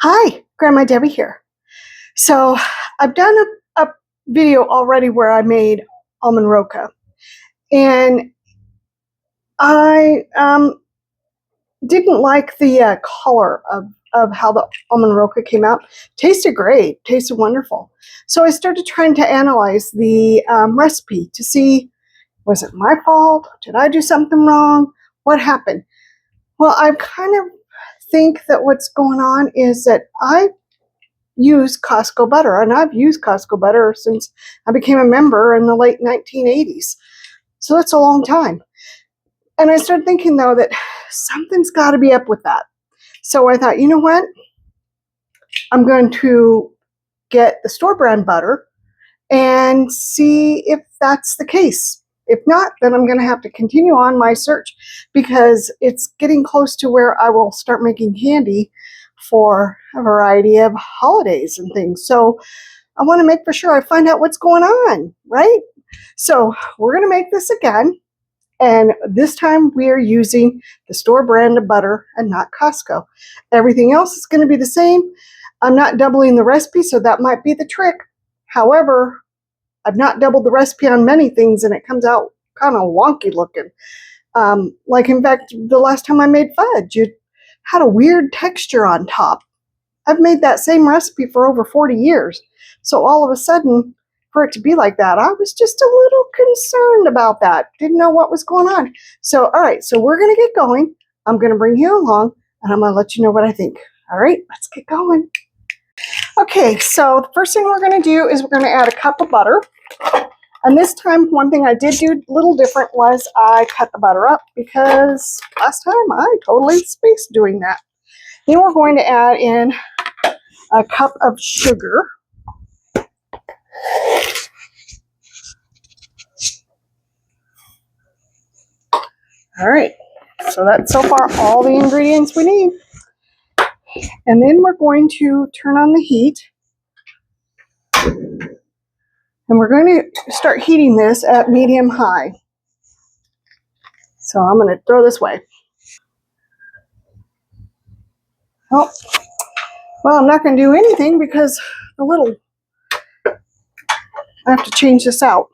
Hi, Grandma Debbie here. So I've done a video already where I made almond roca, and I didn't like the color of how the almond roca came out. Tasted great, tasted wonderful. So I started trying to analyze the recipe to see, was it my fault? Did I do something wrong? What happened? Well, I kind of think that what's going on is that I use Costco butter, and I've used Costco butter since I became a member in the late 1980s. So that's a long time. And I started thinking, though, that something's got to be up with that. So I thought, you know what? I'm going to get the store brand butter and see if that's the case. If not, then I'm going to have to continue on my search because it's getting close to where I will start making candy for a variety of holidays and things. So I want to make for sure I find out what's going on, right? So we're going to make this again. And this time we are using the store brand of butter and not Costco. Everything else is going to be the same. I'm not doubling the recipe, so that might be the trick. However, I've not doubled the recipe on many things, and it comes out kind of wonky looking. Like, in fact, the last time I made fudge, it had a weird texture on top. I've made that same recipe for over 40 years. So all of a sudden, for it to be like that, I was just a little concerned about that. Didn't know what was going on. So, all right, so we're going to get going. I'm going to bring you along, and I'm going to let you know what I think. All right, let's get going. Okay, so the first thing we're going to do is we're going to add a cup of butter. And this time, one thing I did do a little different was I cut the butter up because last time I totally spaced doing that. Then we're going to add in a cup of sugar. All right, so that's so far all the ingredients we need. And then we're going to turn on the heat. And we're going to start heating this at medium-high. So I'm going to throw this away. Oh, well, I'm not going to do anything because I have to change this out.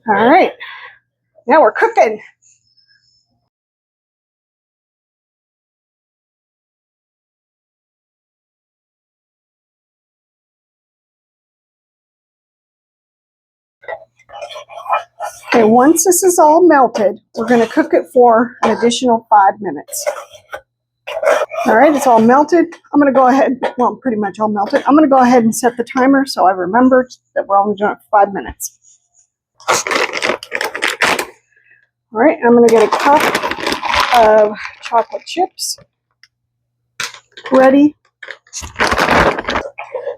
All right, now we're cooking. Okay, once this is all melted, we're going to cook it for an additional 5 minutes. All right, it's all melted. I'm going to go ahead, well, pretty much all melted. I'm going to go ahead and set the timer so I remember that we're only doing it for 5 minutes. All right, I'm going to get a cup of chocolate chips ready.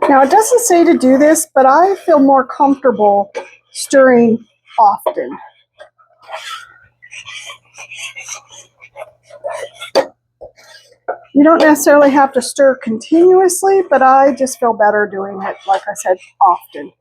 Now, it doesn't say to do this, but I feel more comfortable stirring often. You don't necessarily have to stir continuously, but I just feel better doing it, like I said, often.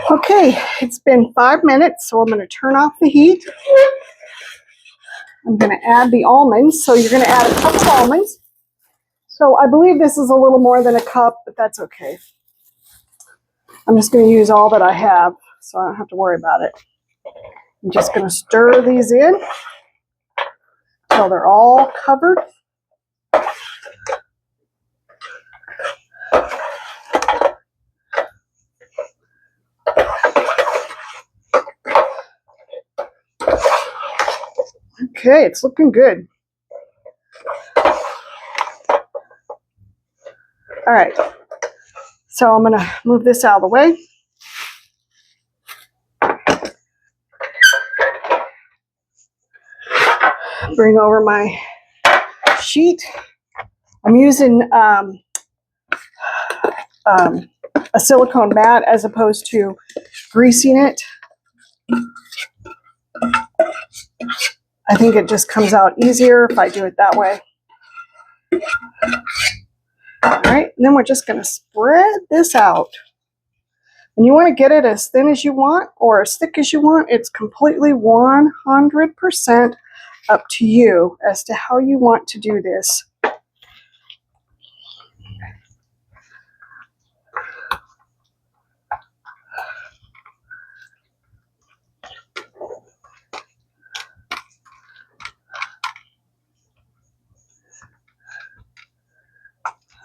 Okay, it's been 5 minutes, so I'm going to turn off the heat. I'm going to add the almonds. So you're going to add a cup of almonds. So I believe this is a little more than a cup, but that's okay. I'm just going to use all that I have, so I don't have to worry about it. I'm just going to stir these in until they're all covered. Okay, it's looking good. All right, so I'm gonna move this out of the way. Bring over my sheet. I'm using a silicone mat as opposed to greasing it. I think it just comes out easier if I do it that way. All right, and then we're just going to spread this out. And you want to get it as thin as you want or as thick as you want. It's completely 100% up to you as to how you want to do this.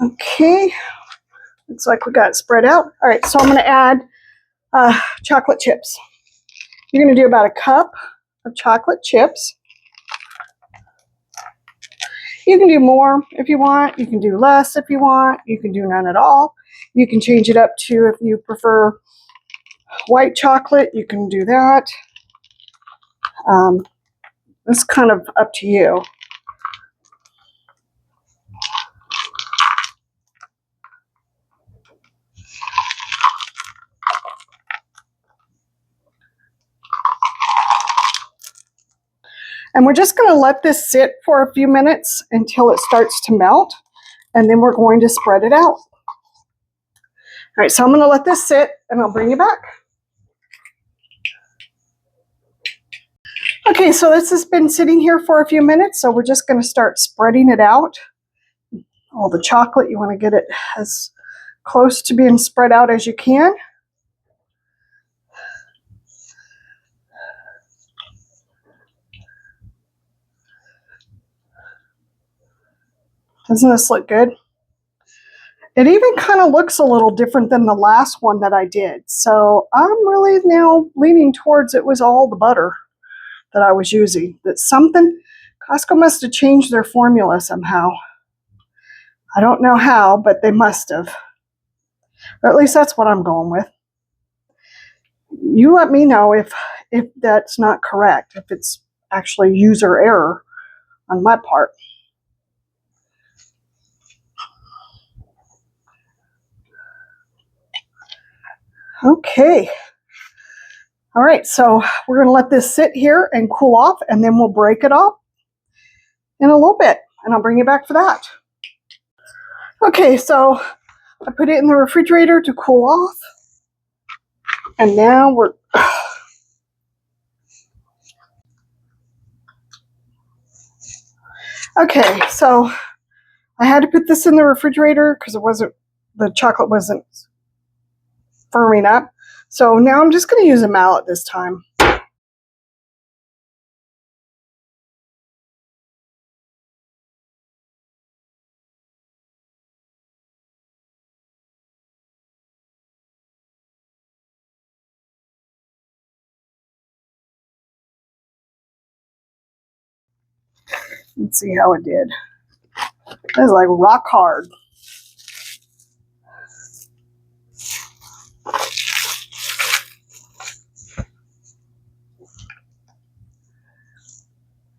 Okay, looks like we got it spread out. All right, so I'm going to add chocolate chips. You're going to do about a cup of chocolate chips. You can do more if you want. You can do less if you want. You can do none at all. You can change it up to, if you prefer white chocolate, you can do that. It's kind of up to you. And we're just going to let this sit for a few minutes until it starts to melt, and then we're going to spread it out. All right, so I'm going to let this sit, and I'll bring you back. Okay, so this has been sitting here for a few minutes, so we're just going to start spreading it out. All the chocolate, you want to get it as close to being spread out as you can. Doesn't this look good? It even kind of looks a little different than the last one that I did. So I'm really now leaning towards it was all the butter that I was using. That something, Costco must have changed their formula somehow. I don't know how, but they must have. Or at least that's what I'm going with. You let me know if that's not correct, if it's actually user error on my part. Okay. All right, so we're going to let this sit here and cool off, and then we'll break it up in a little bit, and I'll bring you back for that. Okay, so I put it in the refrigerator to cool off, and now we're... Okay, so I had to put this in the refrigerator because the chocolate wasn't firming up. So now I'm just going to use a mallet this time. Let's see how it did. It's like rock hard.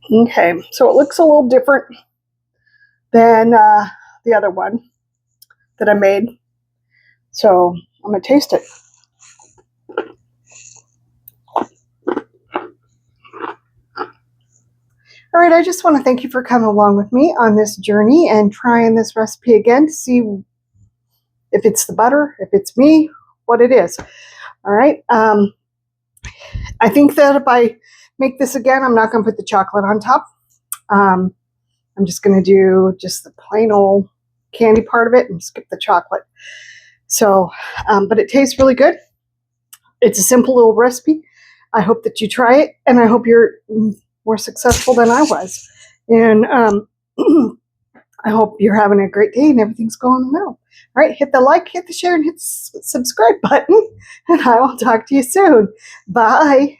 Okay, so it looks a little different than the other one that I made. So I'm going to taste it. All right, I just want to thank you for coming along with me on this journey and trying this recipe again to see if it's the butter, if it's me, what it is. All right. I think that if I make this again, I'm not going to put the chocolate on top. I'm just going to do just the plain old candy part of it and skip the chocolate. So, but it tastes really good. It's a simple little recipe. I hope that you try it, and I hope you're more successful than I was. And I hope you're having a great day and everything's going well. All right, hit the like, hit the share, and hit the subscribe button, and I will talk to you soon. Bye.